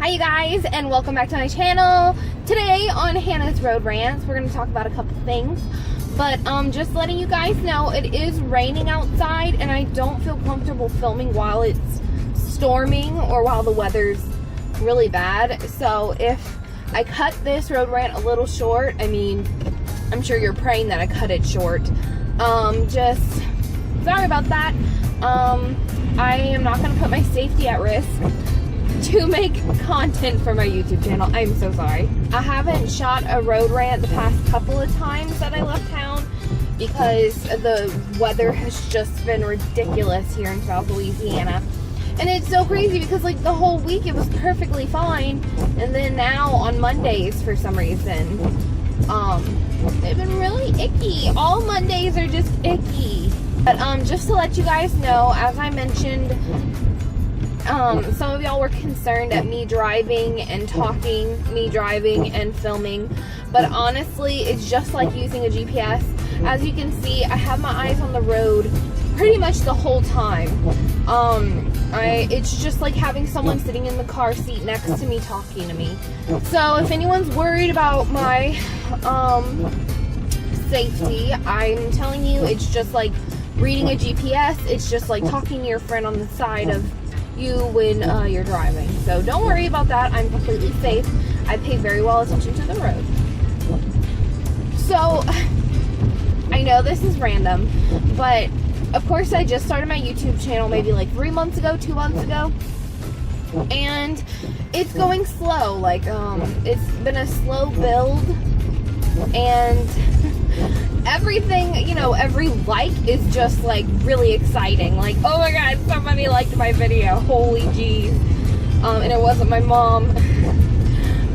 Hi you guys, and welcome back to my channel. Today on Hannah's Road Rants, we're going to talk about a couple things. But just letting you guys know, it is raining outside, and I don't feel comfortable filming while it's storming or while the weather's really bad. So if I cut this road rant a little short, I mean, I'm sure you're praying that I cut it short. Just sorry about that. I am not going to put my safety at risk to make content for my YouTube channel. I'm so sorry. I haven't shot a road rant the past couple of times that I left town because the weather has just been ridiculous here in South Louisiana. And it's so crazy because like the whole week it was perfectly fine, and then now on Mondays for some reason they've been really icky. All Mondays are just icky. But just to let you guys know, as I mentioned, some of y'all were concerned at me driving and talking, me driving and filming, but honestly, it's just like using a GPS. As you can see, I have my eyes on the road pretty much the whole time. It's just like having someone sitting in the car seat next to me talking to me. So if anyone's worried about my safety, I'm telling you, it's just like reading a GPS. It's just like talking to your friend on the side of you when you're driving. So don't worry about that. I'm completely safe. I pay very well attention to the road. So I know this is random, but of course I just started my YouTube channel maybe like 3 months ago, 2 months ago, and it's going slow. Like it's been a slow build, and everything, you know, every like is just like really exciting. Like, oh my god, somebody liked my video, holy jeez. And it wasn't my mom.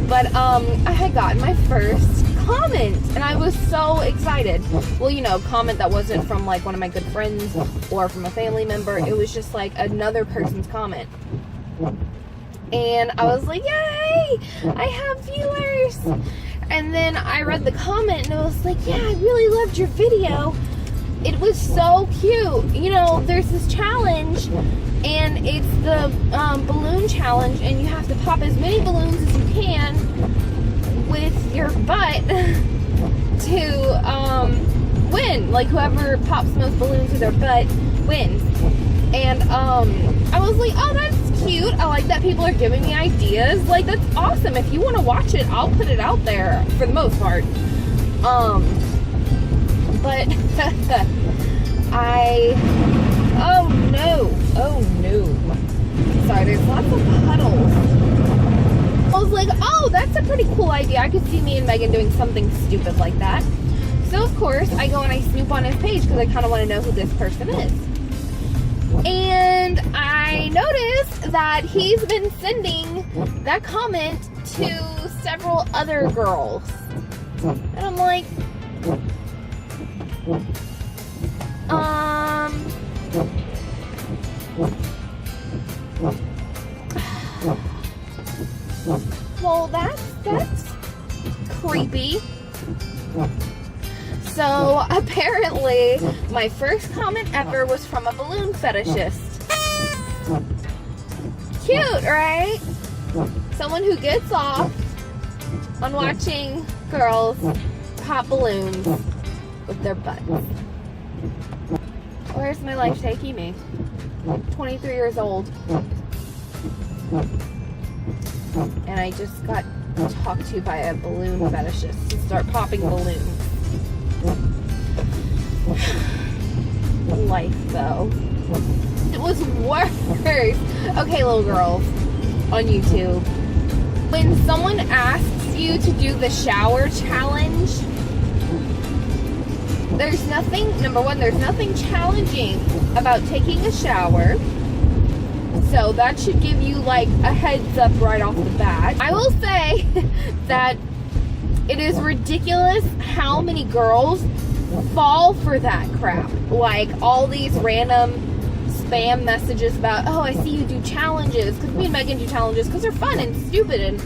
But I had gotten my first comment, and I was so excited. Well, you know, comment that wasn't from like one of my good friends or from a family member. It was just like another person's comment, and I was like, yay, I have viewers. And then I read the comment, and it was like, yeah, I really loved your video. It was so cute. You know, there's this challenge, and it's the balloon challenge, and you have to pop as many balloons as you can with your butt to win. Like, whoever pops the most balloons with their butt wins. And I was like, oh, that's cute. I like that people are giving me ideas. Like, that's awesome. If you want to watch it, I'll put it out there for the most part. But oh no. Sorry, there's lots of puddles. I was like, oh, that's a pretty cool idea. I could see me and Megan doing something stupid like that. So of course I go and I snoop on his page because I kind of want to know who this person is. And I noticed that he's been sending that comment to several other girls. And I'm like, well, that's creepy. So apparently my first comment ever was from a balloon fetishist. Cute, right? Someone who gets off on watching girls pop balloons with their butts. Where's my life taking me? 23 years old. And I just got talked to by a balloon fetishist to start popping balloons. Life, though. It was worse. Okay, little girls on YouTube, when someone asks you to do the shower challenge, there's nothing, number one, there's nothing challenging about taking a shower. So that should give you like a heads up right off the bat. I will say that it is ridiculous how many girls fall for that crap. Like all these random spam messages about, oh, I see you do challenges, because me and Megan do challenges because they're fun and stupid, and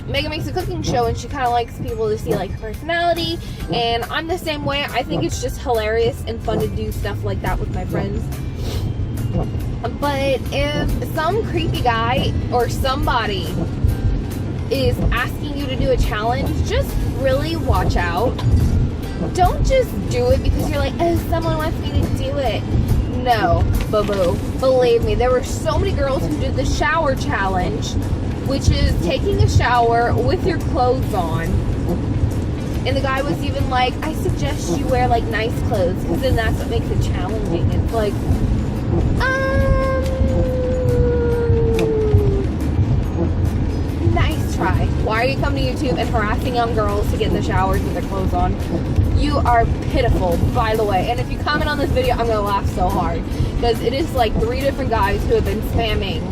Megan makes a cooking show and she kind of likes people to see like her personality, and I'm the same way. I think it's just hilarious and fun to do stuff like that with my friends. But if some creepy guy or somebody is asking you to do a challenge, just really watch out. Don't just do it because you're like, oh, someone wants me to do it. No, boo-boo. Believe me, there were so many girls who did the shower challenge, which is taking a shower with your clothes on. And the guy was even like, I suggest you wear like nice clothes because then that's what makes it challenging. It's like, nice try. Why are you coming to YouTube and harassing young girls to get in the showers with their clothes on? You are pitiful, by the way. And if you comment on this video, I'm gonna laugh so hard because it is like 3 different guys who have been spamming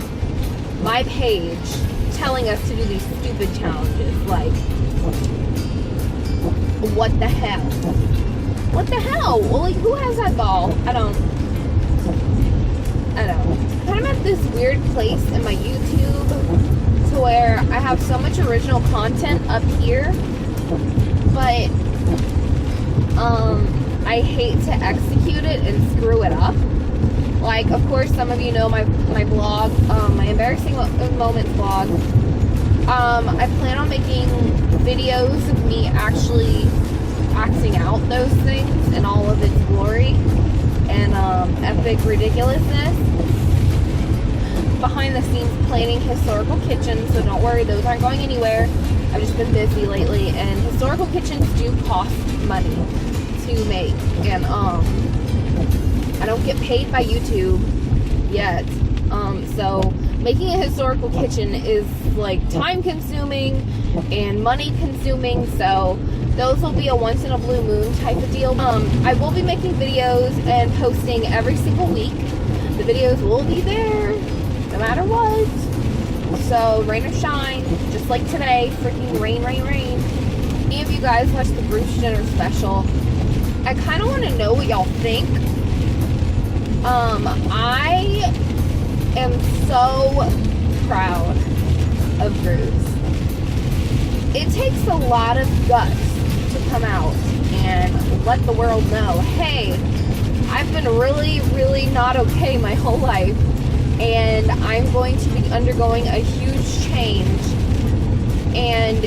my page telling us to do these stupid challenges. Like, what the hell? What the hell? Well, like, who has that ball? I don't. I'm at this weird place in my YouTube to where I have so much original content up here, but I hate to execute it and screw it up. Like, of course, some of you know my blog, my Embarrassing Moments blog. I plan on making videos of me actually acting out those things in all of its glory and epic ridiculousness. Behind the scenes planning historical kitchens, so don't worry, those aren't going anywhere. I've just been busy lately, and historical kitchens do cost money to make, and I don't get paid by YouTube yet, so making a historical kitchen is like time consuming and money consuming, so those will be a once in a blue moon type of deal. I will be making videos and posting every single week. The videos will be there no matter what, so rain or shine, just like today, freaking rain. Any of you guys watched the Bruce Jenner special? I kind of want to know what y'all think. I am so proud of Bruce. It takes a lot of guts to come out and let the world know, hey, I've been really not okay my whole life, and I'm going to be undergoing a huge change, and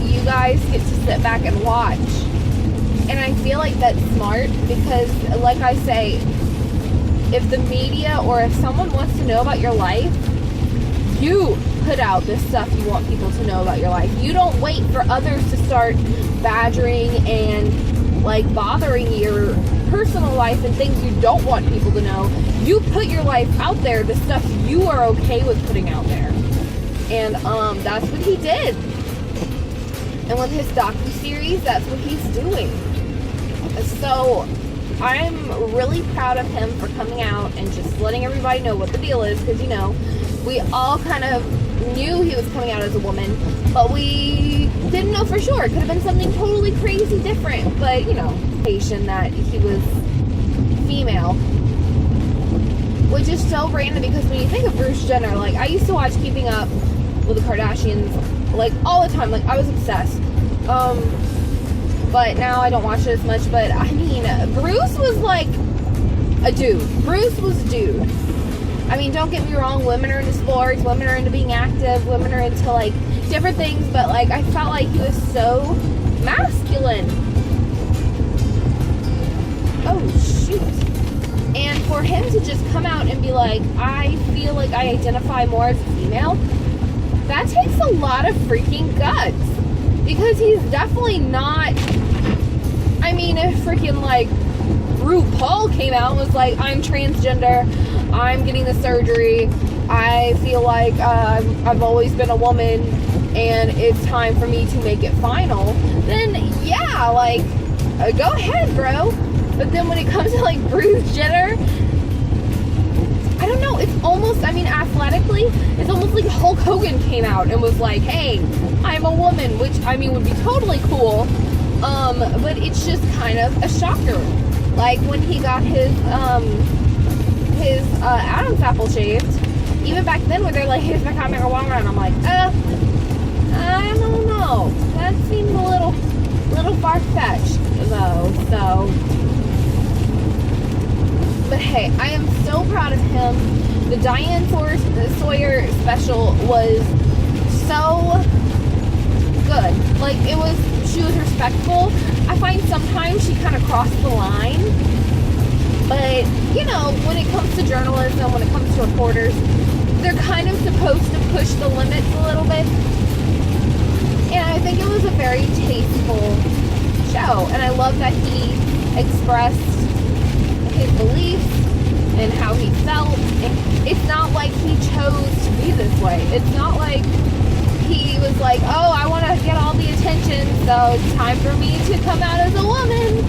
you guys get to sit back and watch. And I feel like that's smart because, like I say, if the media or if someone wants to know about your life, you put out the stuff you want people to know about your life. You don't wait for others to start badgering and like bothering your personal life and things you don't want people to know. You put your life out there, the stuff you are okay with putting out there. And that's what he did. And with his docuseries, that's what he's doing. So I'm really proud of him for coming out and just letting everybody know what the deal is, because, you know, we all kind of knew he was coming out as a woman, but we didn't know for sure. It could have been something totally crazy different, but, you know, that he was female, which is so random because when you think of Bruce Jenner, like, I used to watch Keeping Up with the Kardashians, like, all the time. Like, I was obsessed. But now I don't watch it as much. But I mean, Bruce was like a dude. Bruce was a dude. I mean, don't get me wrong, women are into sports, women are into being active, women are into like different things, but like I felt like he was so masculine. Oh shoot. And for him to just come out and be like, I feel like I identify more as a female, that takes a lot of freaking guts. Because he's definitely not, I mean, if freaking like RuPaul came out and was like, I'm transgender, I'm getting the surgery, I feel like I've always been a woman and it's time for me to make it final, then yeah, like, go ahead, bro. But then when it comes to like Bruce Jenner, I don't know, it's almost, I mean, athletically, it's almost like Hulk Hogan came out and was like, hey, I'm a woman, which, I mean, would be totally cool, but it's just kind of a shocker. Like, when he got his Adam's apple shaved, even back then when they're like, here's my comic or woman, I'm like, I don't know, that seems a little far-fetched, though, so... But hey, I am so proud of him. The Diane Sawyer special was so good. Like, she was respectful. I find sometimes she kind of crossed the line. But, you know, when it comes to journalism, when it comes to reporters, they're kind of supposed to push the limits a little bit. And I think it was a very tasteful show. And I love that he expressed his beliefs and how he felt. It's not like he chose to be this way. It's not like he was like, oh, I want to get all the attention, so it's time for me to come out as a woman.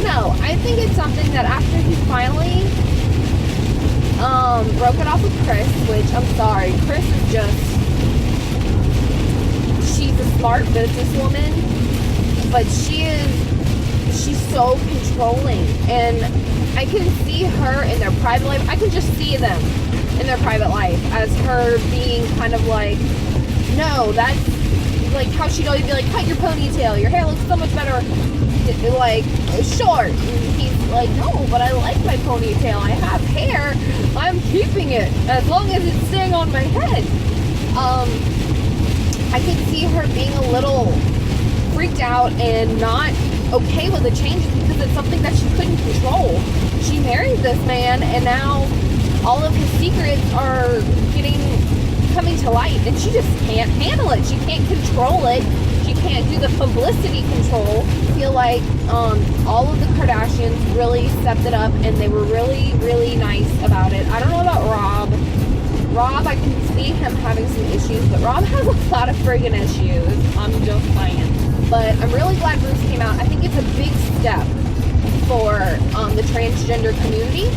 No, I think it's something that after he finally broke it off with Chris, which I'm sorry, Chris is just, she's a smart businesswoman, but she's so controlling, and I can see her in their private life. I can just see them in their private life as her being kind of like, no, that's like how she'd always be like, cut your ponytail, your hair looks so much better like short. And he's like, no, but I like my ponytail, I have hair, I'm keeping it as long as it's staying on my head. I can see her being a little freaked out and not okay with the changes because it's something that she couldn't control. She married this man, and now all of his secrets are coming to light, and she just can't handle it. She can't control it. She can't do the publicity control. I feel like all of the Kardashians really stepped it up, and they were really, really nice about it. I don't know about Rob. Rob, I can see him having some issues, but Rob has a lot of friggin' issues. I'm just saying. But I'm really glad Bruce came out. I think it's a big step for the transgender community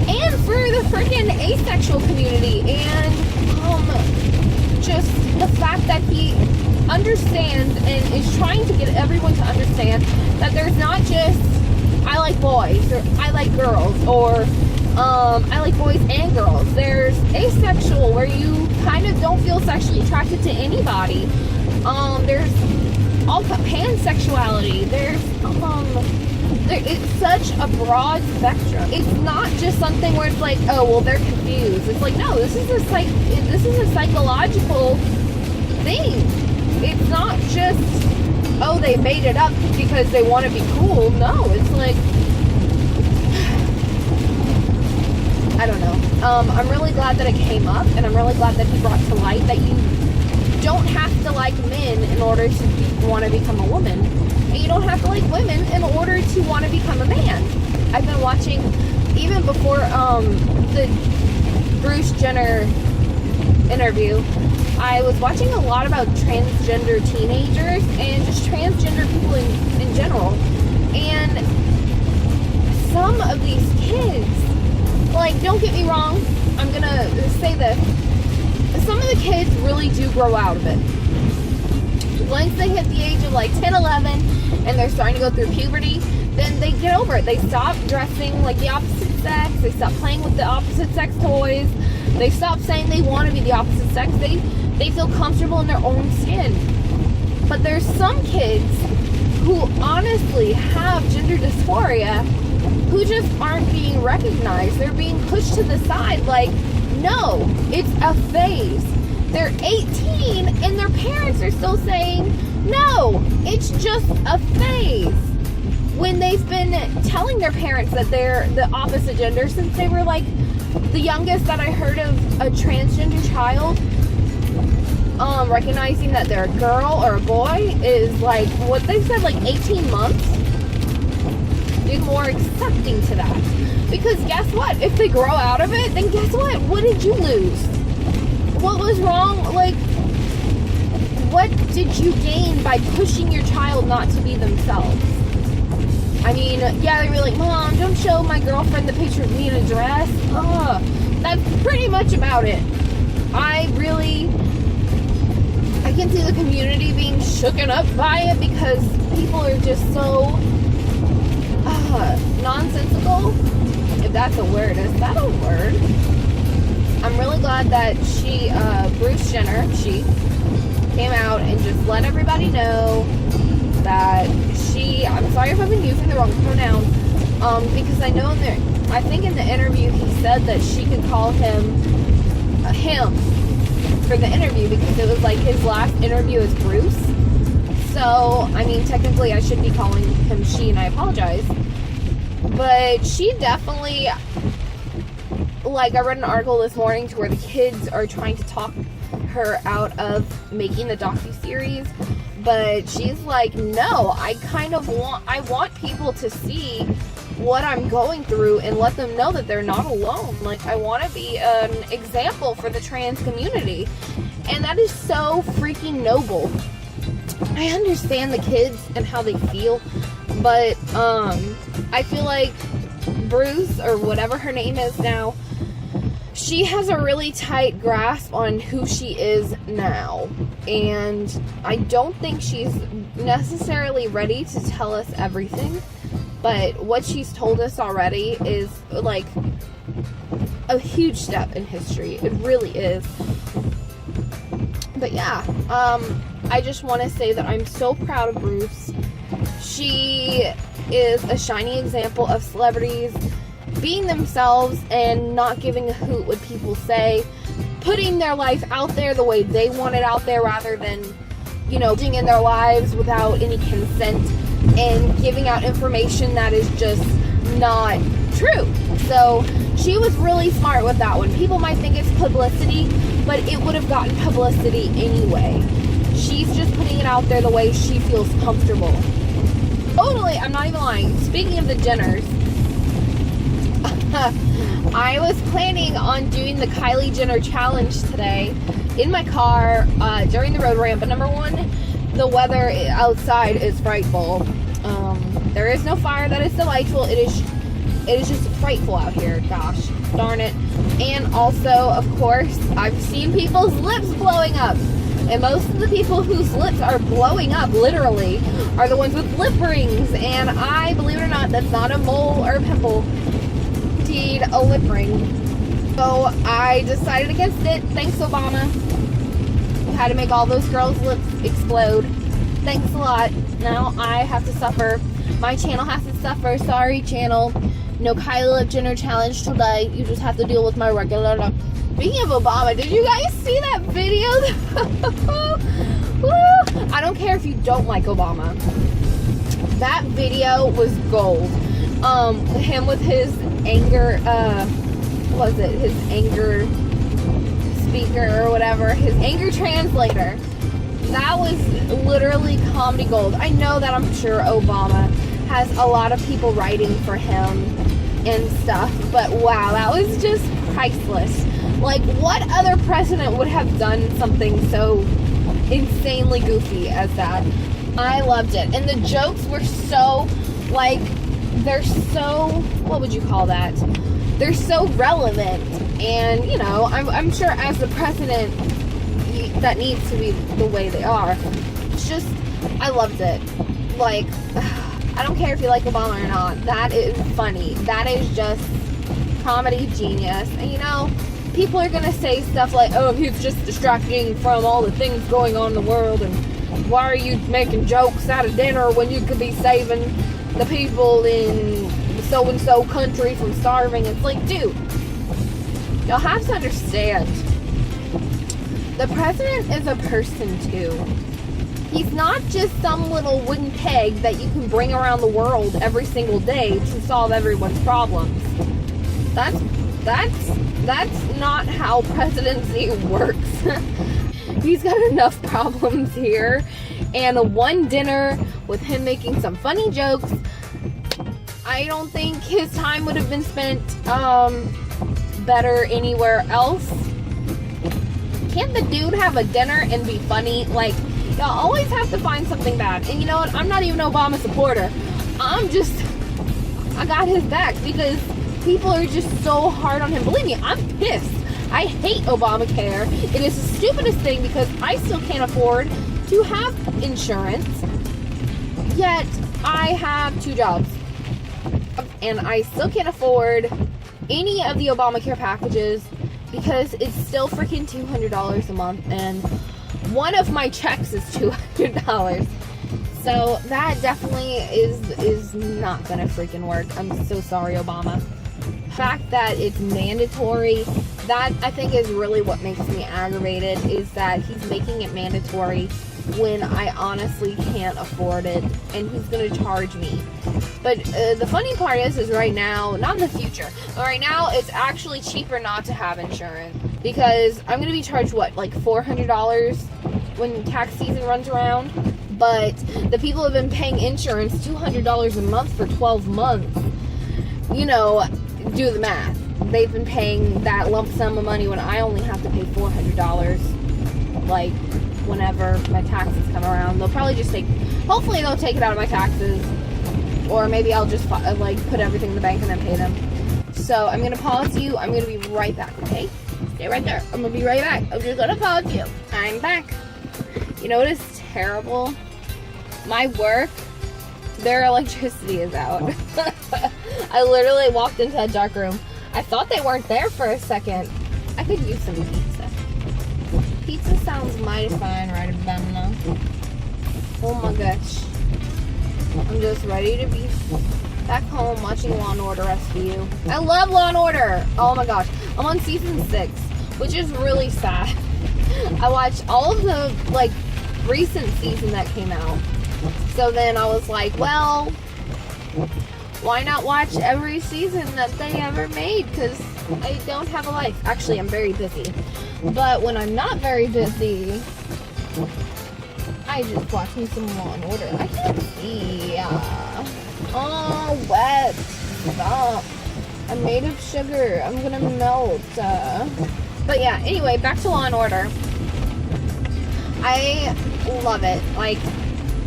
and for the freaking asexual community, and just the fact that he understands and is trying to get everyone to understand that there's not just I like boys or I like girls or I like boys and girls. There's asexual where you kind of don't feel sexually attracted to anybody. There's all pansexuality. It's such a broad spectrum. It's not just something where it's like, oh, well, they're confused. It's like, no, this is a psychological thing. It's not just, oh, they made it up because they want to be cool. No, it's like, I don't know. I'm really glad that it came up, and I'm really glad that he brought to light that you don't have to like men in order to want to become a woman. And you don't have to like women in order to want to become a man. I've been watching, even before the Bruce Jenner interview, I was watching a lot about transgender teenagers and just transgender people in general. And some of these kids, like, don't get me wrong, I'm gonna say this, some of the kids really do grow out of it. Once they hit the age of like 10, 11, and they're starting to go through puberty, then they get over it. They stop dressing like the opposite sex. They stop playing with the opposite sex toys. They stop saying they want to be the opposite sex. They feel comfortable in their own skin. But there's some kids who honestly have gender dysphoria who just aren't being recognized. They're being pushed to the side like, no, it's a phase. They're 18 and their parents are still saying, no, it's just a phase. When they've been telling their parents that they're the opposite gender since they were like, the youngest that I heard of a transgender child recognizing that they're a girl or a boy is like, what they said, like 18 months. Be more accepting to that. Because guess what? If they grow out of it, then guess what? What did you lose? What was wrong? Like, what did you gain by pushing your child not to be themselves? I mean, yeah, they were like, Mom, don't show my girlfriend the picture of me in a dress. That's pretty much about it. I can see the community being shooken up by it because people are just so nonsensical. If that's a word, is that a word? I'm really glad that Bruce Jenner, came out and just let everybody know that I'm sorry if I've been using the wrong pronoun, because I know I think in the interview he said that she could call him for the interview because it was like his last interview as Bruce. So, I mean, technically I should be calling him she, and I apologize. But she definitely, like, I read an article this morning to where the kids are trying to talk her out of making the docuseries, but she's like, no, I want people to see what I'm going through and let them know that they're not alone. Like, I want to be an example for the trans community, and that is so freaking noble. I understand the kids and how they feel, but I feel like Bruce, or whatever her name is now, she has a really tight grasp on who she is now, and I don't think she's necessarily ready to tell us everything, but what she's told us already is like a huge step in history. It really is. But yeah, I just want to say that I'm so proud of Bruce. She is a shining example of celebrities being themselves and not giving a hoot what people say, putting their life out there the way they want it out there rather than, you know, being in their lives without any consent and giving out information that is just not true. So she was really smart with that one. People might think it's publicity, but it would have gotten publicity anyway. She's just putting it out there the way she feels comfortable. Totally, I'm not even lying. Speaking of the Jenners, I was planning on doing the Kylie Jenner challenge today in my car during the road ramp, but number one, the weather outside is frightful. There is no fire that is delightful. It is just frightful out here. Gosh darn it. And also, of course, I've seen people's lips blowing up. And most of the people whose lips are blowing up, literally, are the ones with lip rings. And I, believe it or not, that's not a mole or a pimple. Indeed, a lip ring. So I decided against it. Thanks, Obama. You had to make all those girls' lips explode. Thanks a lot. Now I have to suffer. My channel has to suffer. Sorry, channel. No Kylie Lip Jenner challenge today. You just have to deal with my regular luck. Speaking of Obama, did you guys see that video? Woo! I don't care if you don't like Obama. That video was gold. Him with his anger, what was it? His anger speaker or whatever. His anger translator. That was literally comedy gold. I know that I'm sure Obama has a lot of people writing for him and stuff, but wow, that was just priceless. Like, what other president would have done something so insanely goofy as that? I loved it. And the jokes were so, like, they're so, what would you call that? They're so relevant. And, you know, I'm sure as the president, that needs to be the way they are. It's just, I loved it. Like, I don't care if you like Obama or not. That is funny. That is just comedy genius. And, you know, people are going to say stuff like, oh, he's just distracting from all the things going on in the world, and why are you making jokes at a dinner when you could be saving the people in so-and-so country from starving? It's like, dude, y'all have to understand, the president is a person too. He's not just some little wooden peg that you can bring around the world every single day to solve everyone's problems. That's not how presidency works. He's got enough problems here, and one dinner with him making some funny jokes, I don't think his time would have been spent better anywhere else. Can't the dude have a dinner and be funny? Like, y'all always have to find something bad. And you know what? I'm not even an Obama supporter. I got his back because people are just so hard on him. Believe me, I'm pissed. I hate Obamacare. It is the stupidest thing because I still can't afford to have insurance. Yet, I have 2 jobs. And I still can't afford any of the Obamacare packages because it's still freaking $200 a month. And one of my checks is $200. So that definitely is not gonna freaking work. I'm so sorry, Obama. fact that it's mandatory, that I think is really what makes me aggravated, is that he's making it mandatory when I honestly can't afford it, and he's going to charge me. But the funny part is right now, not in the future, but right now it's actually cheaper not to have insurance, because I'm going to be charged, what, like $400 when tax season runs around? But the people have been paying insurance $200 a month for 12 months. You know, do the math. They've been paying that lump sum of money when I only have to pay $400, like, whenever my taxes come around. They'll probably just hopefully they'll take it out of my taxes, or maybe I'll just like put everything in the bank and then pay them. So I'm gonna pause you. I'm gonna be right back, okay? Stay right there. I'm gonna be right back. I'm just gonna pause you. I'm back. You know what is terrible? My work, their electricity is out. I literally walked into a dark room. I thought they weren't there for a second. I could use some pizza. Pizza sounds mighty fine right about now. Oh my gosh. I'm just ready to be back home watching Law & Order SVU. I love Law & Order! Oh my gosh. I'm on season 6, which is really sad. I watched all of the, like, recent season that came out. So then I was like, well, why not watch every season that they ever made? Because I don't have a life. Actually, I'm very busy. But when I'm not very busy, I just watch me some Law & Order. I can't see. Oh, wet. Stop. I'm made of sugar. I'm gonna melt. But yeah, anyway, back to Law & Order. I love it. Like,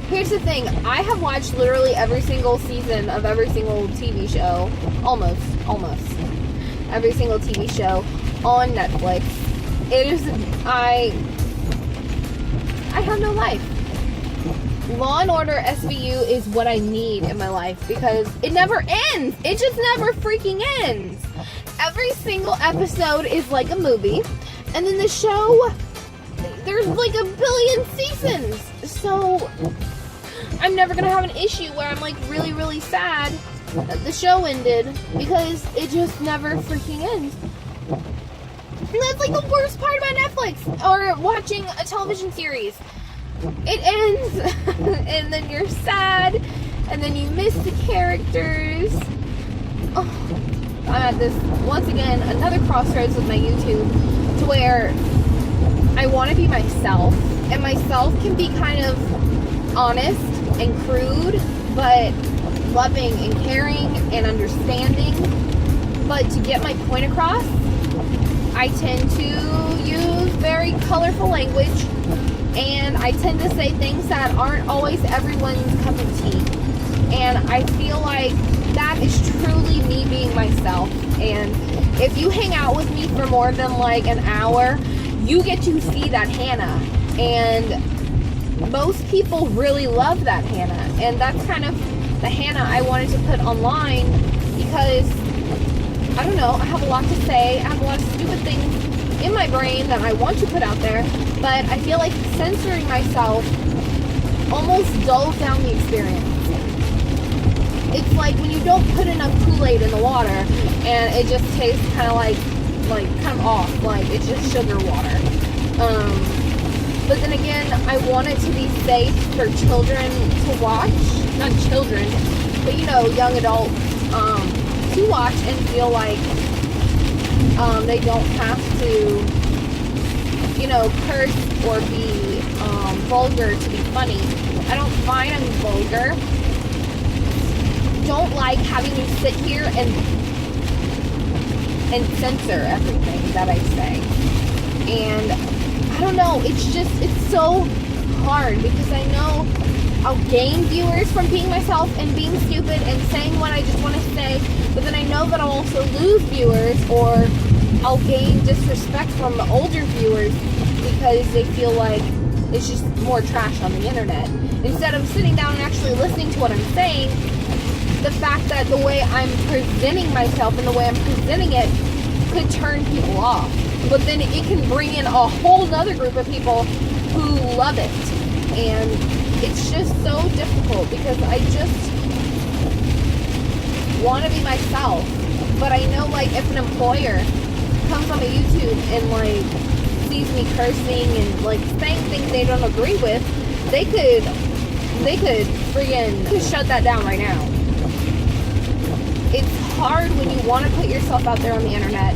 here's the thing. I have watched literally every single season of every single TV show. Almost. Every single TV show on Netflix. It is, I have no life. Law & Order SVU is what I need in my life, because it never ends. It just never freaking ends. Every single episode is like a movie, and then the show, there's like a billion seasons. So I'm never gonna have an issue where I'm like really, really sad that the show ended, because it just never freaking ends. And that's like the worst part about Netflix or watching a television series. It ends and then you're sad and then you miss the characters. Oh, I'm at this, once again, another crossroads with my YouTube, to where I want to be myself, and myself can be kind of honest and crude, but loving and caring and understanding. But to get my point across, I tend to use very colorful language, and I tend to say things that aren't always everyone's cup of tea. And I feel like that is truly me being myself. And if you hang out with me for more than like an hour, you get to see that Hannah. And most people really love that Hannah. And that's kind of the Hannah I wanted to put online, because I don't know, I have a lot to say. I have a lot of stupid things in my brain that I want to put out there, but I feel like censoring myself almost dulls down the experience. It's like when you don't put enough Kool-Aid in the water and it just tastes kind of like kind of off, like it's just sugar water. But then again, I want it to be safe for children to watch, not children, but you know, young adults, to watch and feel like they don't have to, you know, curse or be vulgar to be funny. I don't find I'm vulgar. Don't like having to sit here and censor everything that I say. And I don't know, it's so hard, because I know I'll gain viewers from being myself and being stupid and saying what I just want to say, but then I know that I'll also lose viewers, or I'll gain disrespect from the older viewers because they feel like it's just more trash on the internet. Instead of sitting down and actually listening to what I'm saying, the fact that the way I'm presenting myself and the way I'm presenting it could turn people off. But then it can bring in a whole other group of people who love it. And it's just so difficult, because I just want to be myself. But I know, like, if an employer comes on my YouTube and, like, sees me cursing and, like, saying things they don't agree with, they could friggin' shut that down right now. It's hard when you want to put yourself out there on the internet,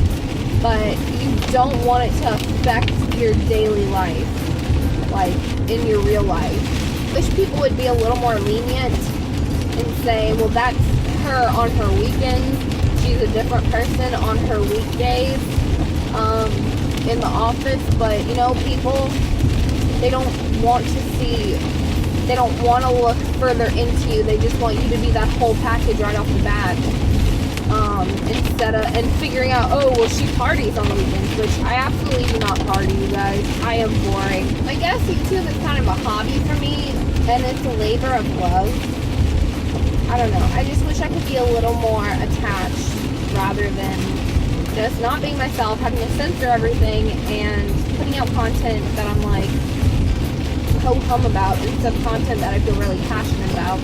but you don't want it to affect your daily life, like, in your real life. Wish people would be a little more lenient and say, well, that's her on her weekends. She's a different person on her weekdays in the office. But, you know, people, they don't want to see, they don't want to look further into you. They just want you to be that whole package right off the bat. Instead of, and figuring out, oh, well, she parties on the weekends, which I absolutely do not party, you guys. I am boring. I guess YouTube is kind of a hobby for me, and it's a labor of love. I don't know. I just wish I could be a little more attached rather than just not being myself, having to censor everything, and putting out content that I'm like ho-hum about instead of content that I feel really passionate about.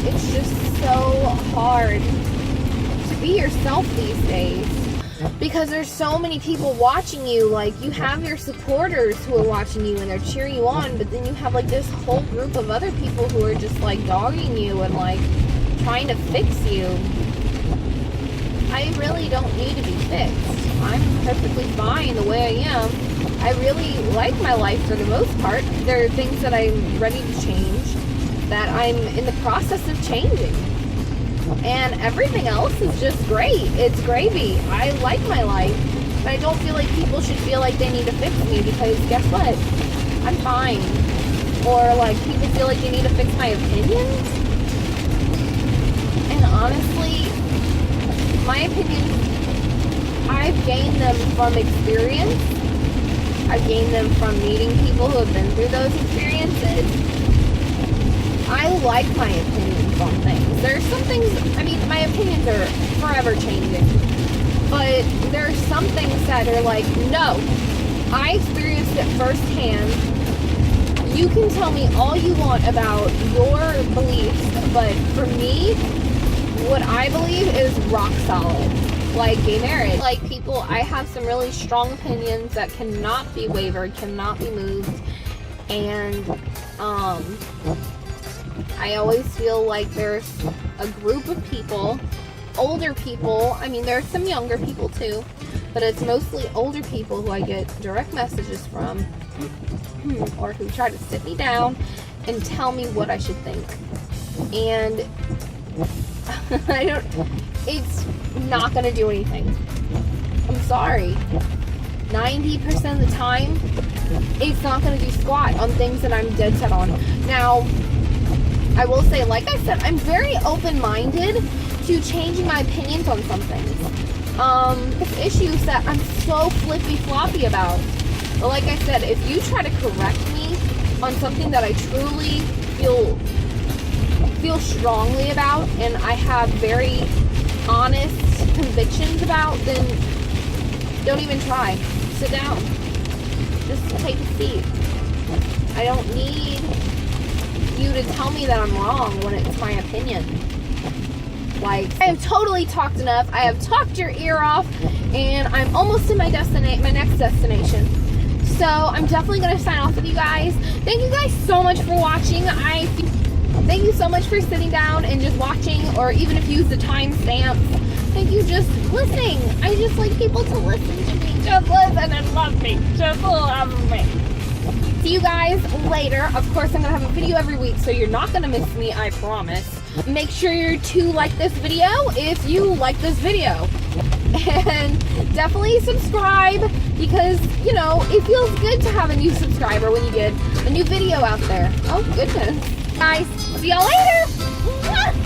It's just so hard to be yourself these days because there's so many people watching you. Like, you have your supporters who are watching you and they're cheering you on, but then you have like this whole group of other people who are just like dogging you and like trying to fix you. I really don't need to be fixed. I'm perfectly fine the way I am. I really like my life for the most part. There are things that I'm ready to change, that I'm in the process of changing, and everything else is just great. It's gravy. I like my life, but I don't feel like people should feel like they need to fix me, because guess what? I'm fine. Or like people feel like they need to fix my opinions, and honestly, my opinions, I've gained them from experience. I've gained them from meeting people who have been through those experiences. I like my opinions on things. There are some things, I mean, my opinions are forever changing. But there are some things that are like, no, I experienced it firsthand. You can tell me all you want about your beliefs, but for me, what I believe is rock solid. Like gay marriage. Like people, I have some really strong opinions that cannot be wavered, cannot be moved. And, I always feel like there's a group of people, older people, I mean, there are some younger people too, but it's mostly older people who I get direct messages from, or who try to sit me down and tell me what I should think. And it's not going to do anything. I'm sorry. 90% of the time, it's not going to do squat on things that I'm dead set on. Now, I will say, like I said, I'm very open-minded to changing my opinions on some things. It's issues that I'm so flippy-floppy about. But like I said, if you try to correct me on something that I truly feel strongly about, and I have very honest convictions about, then don't even try. Sit down. Just take a seat. I don't need you to tell me that I'm wrong when it's my opinion. Like, I have totally talked enough. I have talked your ear off, and I'm almost to my next destination. So I'm definitely going to sign off with you guys. Thank you guys so much for watching. Thank you so much for sitting down and just watching, or even if you use the timestamps. Thank you just listening. I just like people to listen to me. Just listen and love me. Just love me. See you guys later. Of course, I'm going to have a video every week, so you're not going to miss me, I promise. Make sure to like this video if you like this video. And definitely subscribe, because, you know, it feels good to have a new subscriber when you get a new video out there. Oh, goodness. Guys, see y'all later.